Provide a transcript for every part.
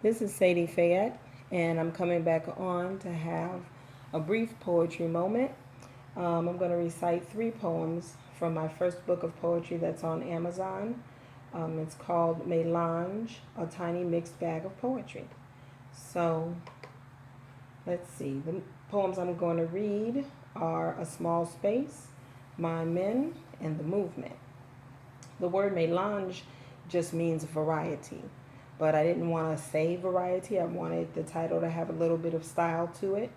This is Sadie Fayette, and I'm coming back on to have a brief poetry moment. I'm going to recite three poems from my first book of poetry that's on Amazon. It's called Melange, a tiny mixed bag of poetry. So let's see. The poems I'm going to read are A Small Space, My Men, and The Movement. The word melange just means variety, but I didn't want to say variety. I wanted the title to have a little bit of style to it.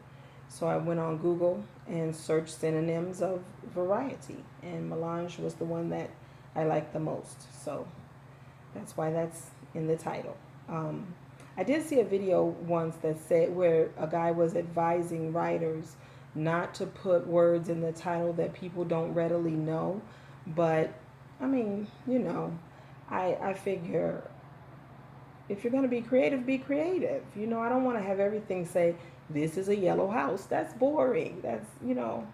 So I went on Google and searched synonyms of variety, and melange was the one that I liked the most. So that's why that's in the title. I did see a video once that said where a guy was advising writers not to put words in the title that people don't readily know. But I mean, I figure if you're going to be creative, be creative. I don't want to have everything say, this is a yellow house. That's boring.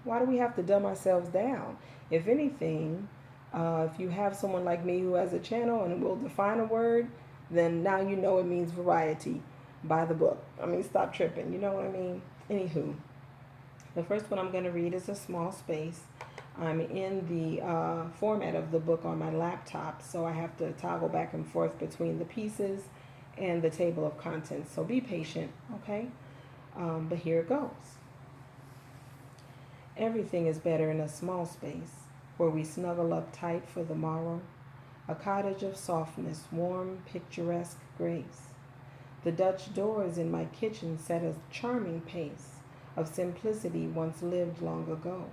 Why do we have to dumb ourselves down? If anything, if you have someone like me who has a channel and will define a word, then now you know it means variety by the book. I mean, stop tripping. You know what I mean? Anywho, the first one I'm going to read is A Small Space. I'm in the format of the book on my laptop, so I have to toggle back and forth between the pieces and the table of contents. So be patient, okay? But here it goes. Everything is better in a small space where we snuggle up tight for the morrow. A cottage of softness, warm, picturesque grace. The Dutch doors in my kitchen set a charming pace of simplicity once lived long ago.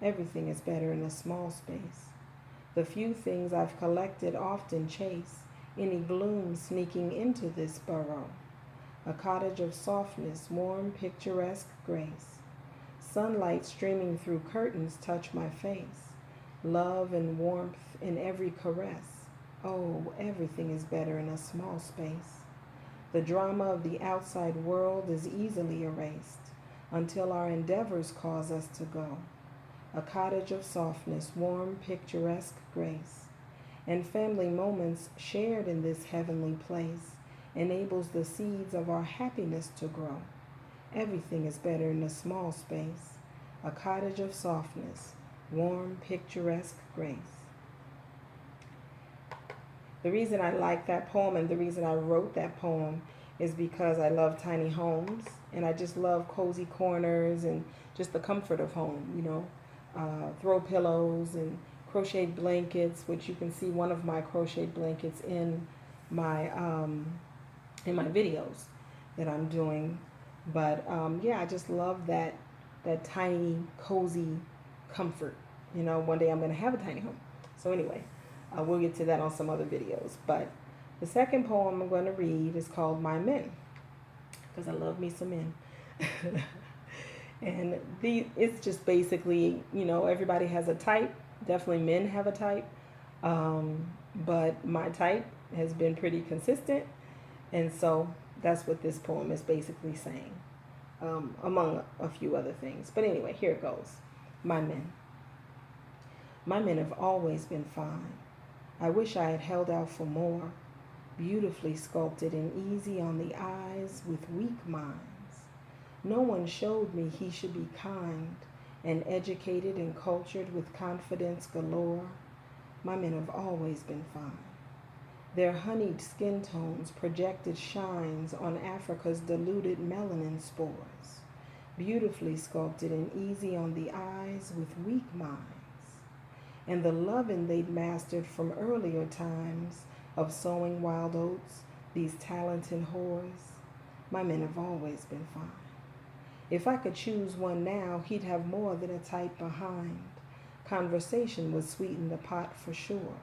Everything is better in a small space. The few things I've collected often chase any gloom sneaking into this burrow. A cottage of softness, warm, picturesque grace. Sunlight streaming through curtains touch my face. Love and warmth in every caress. Oh, everything is better in a small space. The drama of the outside world is easily erased until our endeavors cause us to go. A cottage of softness, warm, picturesque grace, and family moments shared in this heavenly place enables the seeds of our happiness to grow. Everything is better in a small space. A cottage of softness, warm, picturesque grace. The reason I like that poem and the reason I wrote that poem is because I love tiny homes and I just love cozy corners and just the comfort of home. Throw pillows and crocheted blankets, which you can see one of my crocheted blankets my in my videos that I'm doing. But yeah, I just love that tiny cozy comfort. One day I'm gonna have a tiny home. So anyway, we'll get to that on some other videos. But the second poem I'm going to read is called My Men, because I love me some men. And it's just basically, everybody has a type. Definitely men have a type. But my type has been pretty consistent. And so that's what this poem is basically saying, among a few other things. But anyway, here it goes. My men. My men have always been fine. I wish I had held out for more. Beautifully sculpted and easy on the eyes with weak minds. No one showed me he should be kind and educated and cultured with confidence galore. My men have always been fine. Their honeyed skin tones projected shines on Africa's diluted melanin spores. Beautifully sculpted and easy on the eyes with weak minds. And the loving they'd mastered from earlier times of sowing wild oats, these talented whores. My men have always been fine. If I could choose one now, he'd have more than a type behind. Conversation would sweeten the pot for sure.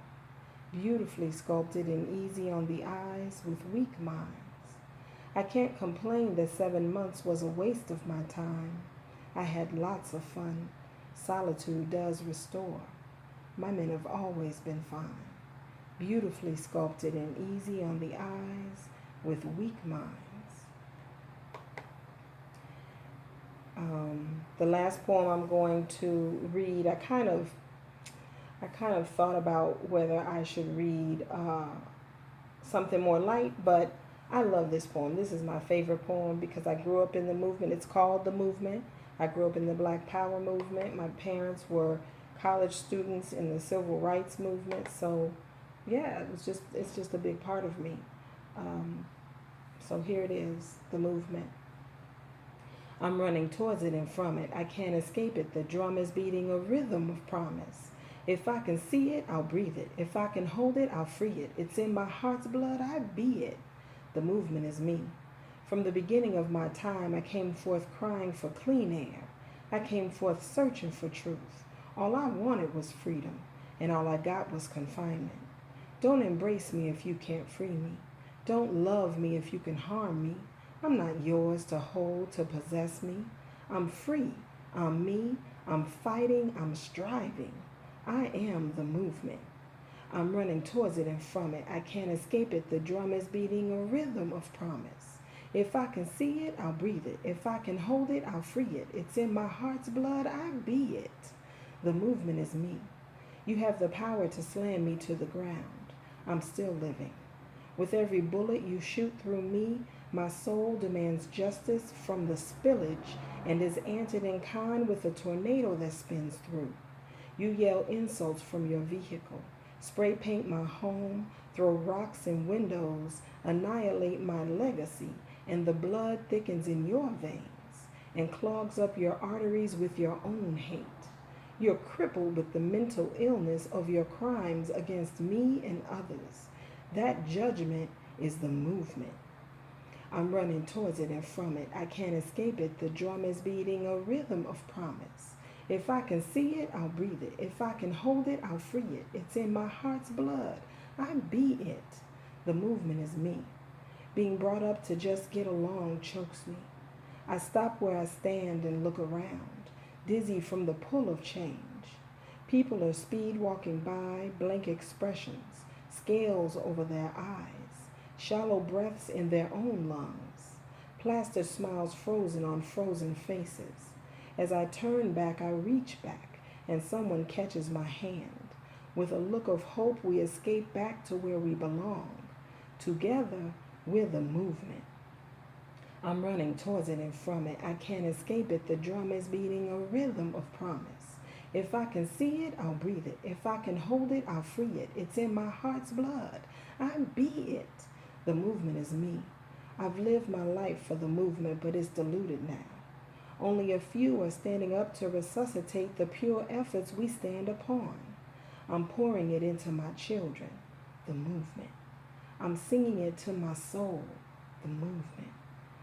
Beautifully sculpted and easy on the eyes with weak minds. I can't complain that 7 months was a waste of my time. I had lots of fun. Solitude does restore. My men have always been fine. Beautifully sculpted and easy on the eyes with weak minds. The last poem I'm going to read, I kind of thought about whether I should read something more light, but I love this poem. This is my favorite poem because I grew up in the movement. It's called The Movement. I grew up in the Black Power movement. My parents were college students in the civil rights movement. So, yeah, it's just a big part of me. Um, so here it is, The Movement. I'm running towards it and from it. I can't escape it. The drum is beating a rhythm of promise. If I can see it, I'll breathe it. If I can hold it, I'll free it. It's in my heart's blood, I be it. The movement is me. From the beginning of my time, I came forth crying for clean air. I came forth searching for truth. All I wanted was freedom, and all I got was confinement. Don't embrace me if you can't free me. Don't love me if you can harm me. I'm not yours to hold, to possess me. I'm free. I'm me. I'm fighting. I'm striving. I am the movement. I'm running towards it and from it. I can't escape it. The drum is beating a rhythm of promise. If I can see it, I'll breathe it. If I can hold it, I'll free it. It's in my heart's blood. I be it. The movement is me. You have the power to slam me to the ground. I'm still living. With every bullet you shoot through me, my soul demands justice from the spillage and is answered in kind with a tornado that spins through. You yell insults from your vehicle, spray paint my home, throw rocks in windows, annihilate my legacy, and the blood thickens in your veins and clogs up your arteries with your own hate. You're crippled with the mental illness of your crimes against me and others. That judgment is the movement. I'm running towards it and from it. I can't escape it. The drum is beating a rhythm of promise. If I can see it, I'll breathe it. If I can hold it, I'll free it. It's in my heart's blood. I be it. The movement is me. Being brought up to just get along chokes me. I stop where I stand and look around, dizzy from the pull of change. People are speed walking by, blank expressions, scales over their eyes, shallow breaths in their own lungs, plaster smiles frozen on frozen faces. As I turn back, I reach back, and someone catches my hand. With a look of hope, we escape back to where we belong. Together, we're the movement. I'm running towards it and from it. I can't escape it. The drum is beating a rhythm of promise. If I can see it, I'll breathe it. If I can hold it, I'll free it. It's in my heart's blood. I be it. The movement is me. I've lived my life for the movement, but it's diluted now. Only a few are standing up to resuscitate the pure efforts we stand upon. I'm pouring it into my children, the movement. I'm singing it to my soul, the movement.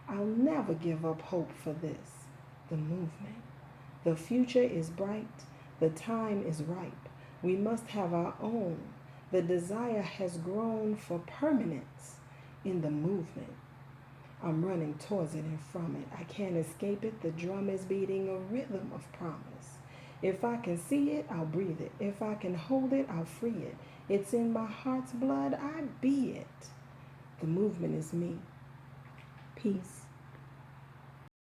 I'll never give up hope for this, the movement. The future is bright, the time is ripe. We must have our own. The desire has grown for permanence in the movement. I'm running towards it and from it. I can't escape it. The drum is beating a rhythm of promise. If I can see it, I'll breathe it. If I can hold it, I'll free it. It's in my heart's blood. I be it. The movement is me. Peace.